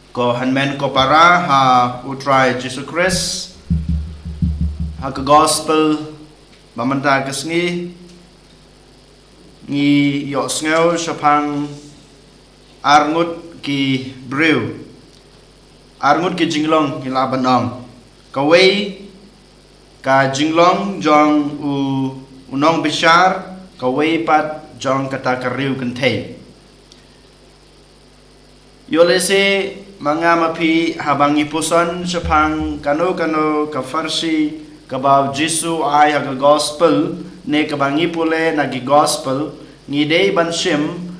ko hanmen ko para ha utrai Jesus Christ ha ke gospel bamanta kesngi ngi yo sngew sapang arngut ki brew arngut ki jinglong ki labanong kawai ka jinglong jong unong bishar kawai pat jong kata kariu kentay yolese mga mapi habang ipuson sapang kano ka farsi kabaw Jesu ay haga gospel ne kabang ipule nagi gospel ngidey bansim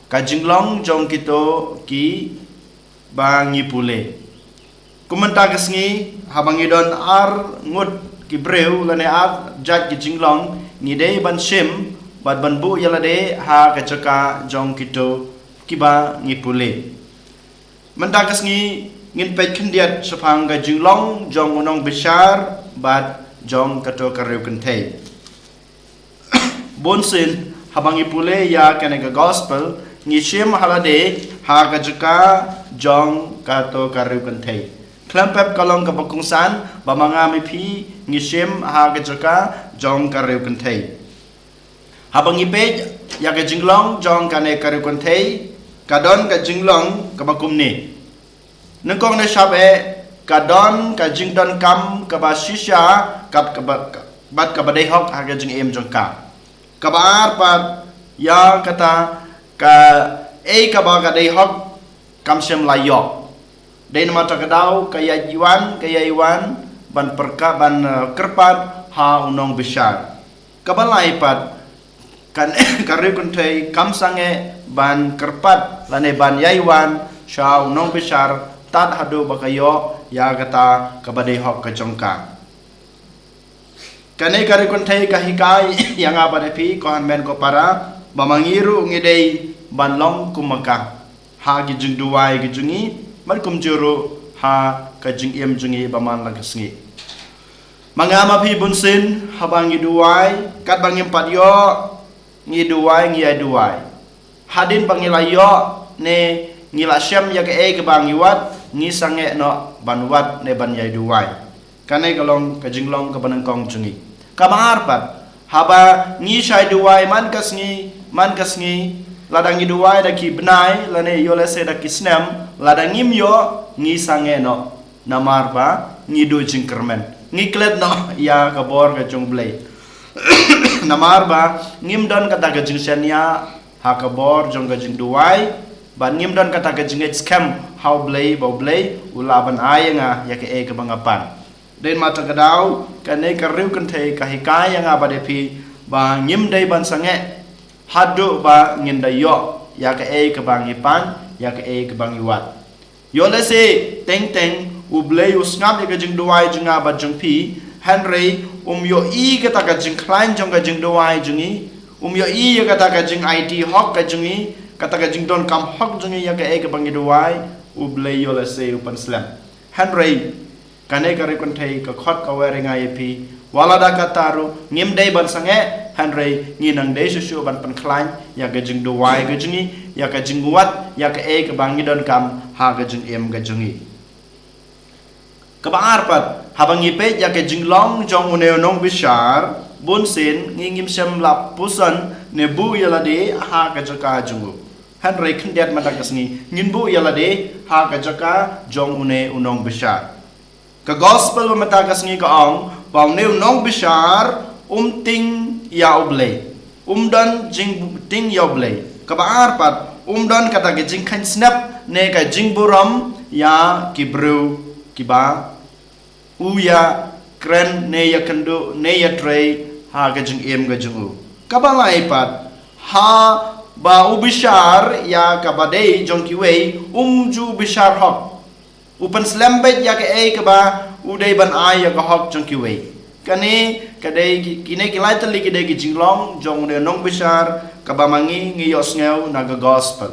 ka jinglong jong kito ki bang ipule kumentagas ngi habang idon ar ngut ki brew lane ar jat ki jinglong ngidey bansim bad banbu yalade ha ka jaka jong kito ki ba ngipule mentagas ngi ngin pej kendiat sapang ka jinglong jong unong besar bad jong kato kariu kentay bonsin habang ipule ya kanega gospel ngishim halade ha ka jaka jong kato kariu kentay klampep kalong kapakungsan bamanga mipi ngishim ha ka jaka jong kariu kentay habang ipej ya ka jinglong jong kane kariu kentay kadon ka jinglong kabakumni nengkong na shabe kadon ka jingdon kam kaba shisha kap bat kabadai hok haga jing em jongka kabar pat ya kata ka kaba kadai hok kam sem layok dai nama takadau kaya iwan ban perka ban kerpat ha unong besar kabalai pat kan kariu kuntai kam sange ban kerpat lane ban yaiwan sha unong besar tat hadu bakayo ya kata kabadai hok kajongka kane kari kuntai kahikai yang apa depi kohan men ko para bamangiru ngidei banlong kumaka ha gijung duai gijungi man kumjuru ha kajing em jungi baman lagasngi mangama pi bunsin habang duai kat bangim patyo ngi duai hadin bangilayo ne ngilasyam ya ke bang iwat ngi sange no banwat ne ban yai duai kane kalong kajinglong kabanangkong jungi kamar pat haba ngi shai duai man kasngi ladang ngi duai da ki benai lane yolese da ki snem ladang ngim yo ngi sange no namar pa ngi do jingkermen ngi klet no ya kabor ka jong blay namar ba ngim don kata ka jingsenia ha kabor jong ka jing duai ban ngim don kata ka jing scam how blay ulaban ayanga ya ke kabangapan den mata kadau kane kariu kentay kahikai yang apa depi ba ngim dai ban sange hadu ba ngindayo ya ke kabangipan ya ke kabangiwat yolese teng ublay usngap ya ke jing duai junga ba jungpi Henry yo kata ka jing klein jong ka jing duai jungi yo ya kata ka jing IT hok ka jungi kata ka jing don kam hok jungi ya ke kabangi duai ublay yolese upan slam Henry kane kare kuntai ka khot ka weringa yepi walada kataru ngim dei ban sange Henry nginang dei susu ban pan klein ya ka jing duai ka jungi ya ka jing wat ya ka kabangi don kam ha ka jing em ka jungi kabar pat habang ipe ya ke jinglong jong uneonong bishar bunsin ngingim sem lap pusan nebu yalade ha ka jaka jungu Henry kendiat madagasngi nginbu yalade ha ka jaka jong unong bishar ka gospel madagasngi ka ong bang neonong bishar ting ya oblay dan jing ting ya oblay kabar pat dan kata ke jing kan snap ne ka jing buram ya kibru kiba uya kren ne ya kendu ne ya trei ha gajung em gajung kabalai pat ha ba ubishar ya kabadei jongkiwei ju bishar hok upan slambet ya ke kaba udai ban ai ya ka hok jongkiwei kane kadai kine kilai tali kidai ki jinglong jong ne nong bishar kabamangi ngiyos ngeu naga gospel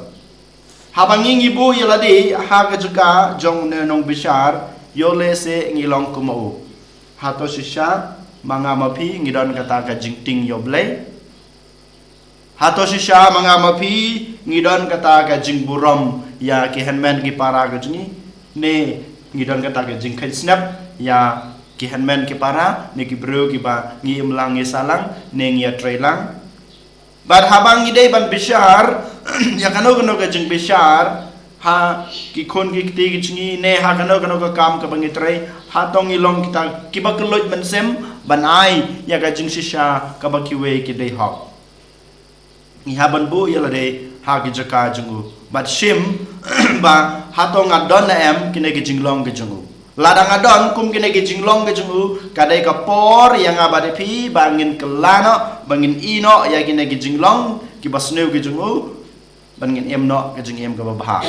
habangi ngibu yaladi ha gajuka jong ne nong bishar yole se ngilong kumau hato shisha mga mapi ngidon kata ka jingting yoblay hato shisha mga mapi ngidon kata ka jingburom ya ki handman ki para ke jungi ne ngidon kata ke jing khain snap ya ki handman ki para ne ki bro ki ba ngi imlang ngi salang ne ngi trailang bar habang ngidei ban bishar ya kano ke jing bishar ha ki khon ki ti ki jungi ne ha kano ka kam ka bangi trai ha tong ilong kita ki ba keloj ban sem ban ai ya ka jing shisha ka ba ki we ki dei hok ni ha ban bu ya la de ha ki jaka jungu bat shim ba ha tong adon na em kine ki jinglong ke jungu ladang adon kum kine ki jinglong ke jungu kadai ka por yang abade pi bangin kelano bangin ino ya kine ki jinglong ki basneu ke jungu bangin em no ke jing em ka ba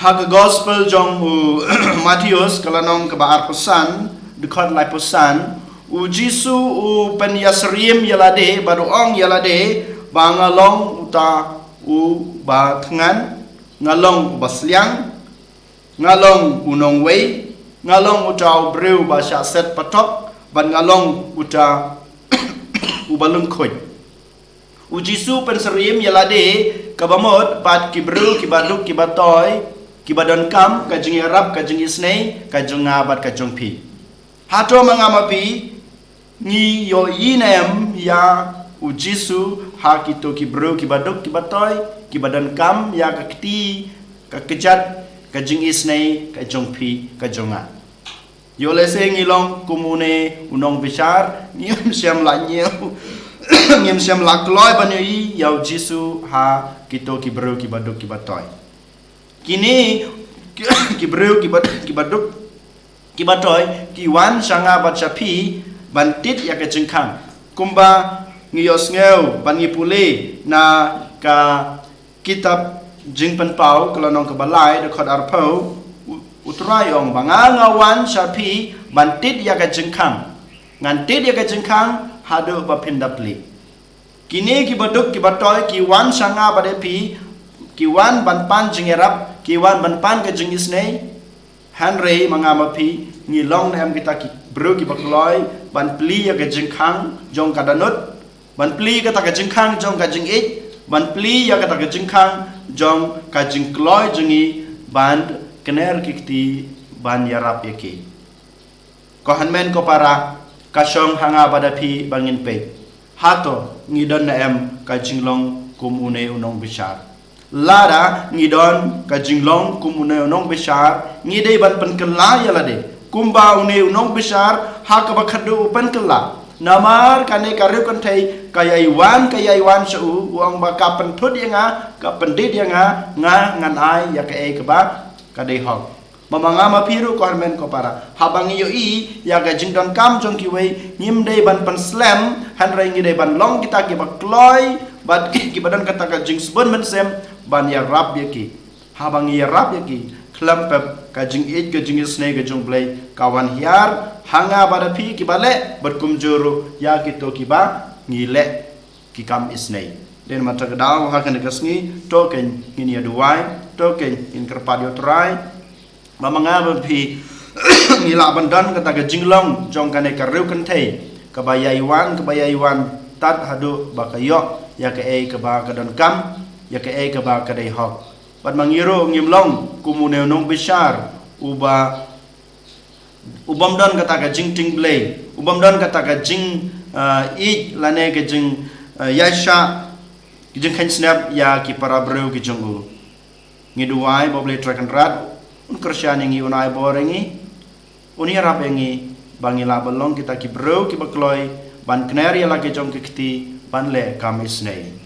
ha ka gospel jong u Matius kalanong ka ba arposan dekat lai posan u Jisu u pen yasrim yalade baruong yalade bangalong uta u ba tngan ngalong basliang ngalong unong wei ngalong uta breu ba sha set patok ban ngalong uta ubalung khoi u Jisu pen serim yalade kabamot bat kibru kibaduk kibatoy kibadon kam kajing arab kajing isnei kajung ngabat kajung pi hato mangamapi ni yo inem ya u Jisu ha kito kibru kibaduk kibatoy kibadan kam ya kakti kakejat kajing isnei kajung pi kajunga yo lese ngilong kumune unong bishar ngim siam la nyeu ngim siam la kloy banyi ya u Jisu ha kito kibru kibaduk kibatoy kini kibru kibaduk kibatoy kiwan sanga bacapi bantit ya kejengkang kumba ngiyos ngeu ban ngipule na ka kitab jing penpau kelanong kebalai dekat arpau utrayong bangangawan sapi bantit ya kejengkang ngantit ya kejengkang hadu bapindapli kini kibaduk kibatoy kiwan sanga badepi kiwan banpan jingerap kiwan banpan ke jingisnei Henry mangamapi ngilong na em kita ki bro ki bakloy ban pli ya ke jingkhang jong kadanut ban pli kata ke jingkhang jong ka jing ik ban pli ya kata ke jingkhang jong ka jingkloy jingi ban kener kikti ban yarap yaki ko hanmen ko para kasyong hanga badapi bangin pe hato ngidon na em ka jinglong kumune unong bishar lara ngidon ka jinglong kumune unong bishar ngidei ban penkela yalade kumba une unong bishar hak bakhadu penkela namar kane karyu kanthai kayaiwan su uang ba kapen thud yanga kapen dit yanga nga ngan ai ya ke ba kadei hok mamanga mapiru ko men ko para habang yo i ya ga jingdon kam jong ki wei nyim dei ban pen slam han rai ngi dei ban long kita ki bakloy bat ki badan kata ka jing sbon men sem ban ya rap yaki habang ya rap yaki klampep ka jing it ka jing snei ka jong play kawan hiar hanga bada pi ki bale berkum juru ya ki to ki ba ngile ki kam isnei den mata kedau ha kan kasngi to ken ini aduai to ken in kerpadio trai mamanga pi ngila bandan kata ka jinglong jong kane ka reu kan thei kabayaiwan tat hadu bakayo ya ke ka ba ka don kam ya ke ka ba ka dei hok bat mangiro ngimlong kumune nong bishar ubam don kata ka jing ting blay ubam don kata ka jing i lane ka jing yasha jing khan snap ya ki para breu ki jungu ngiduai boble trakan rat un kersyani ngi unai borengi uni rap ngi bangila balong kita ki breu ki bakloy ban kner ya lagi jong kiti ban le kamis nei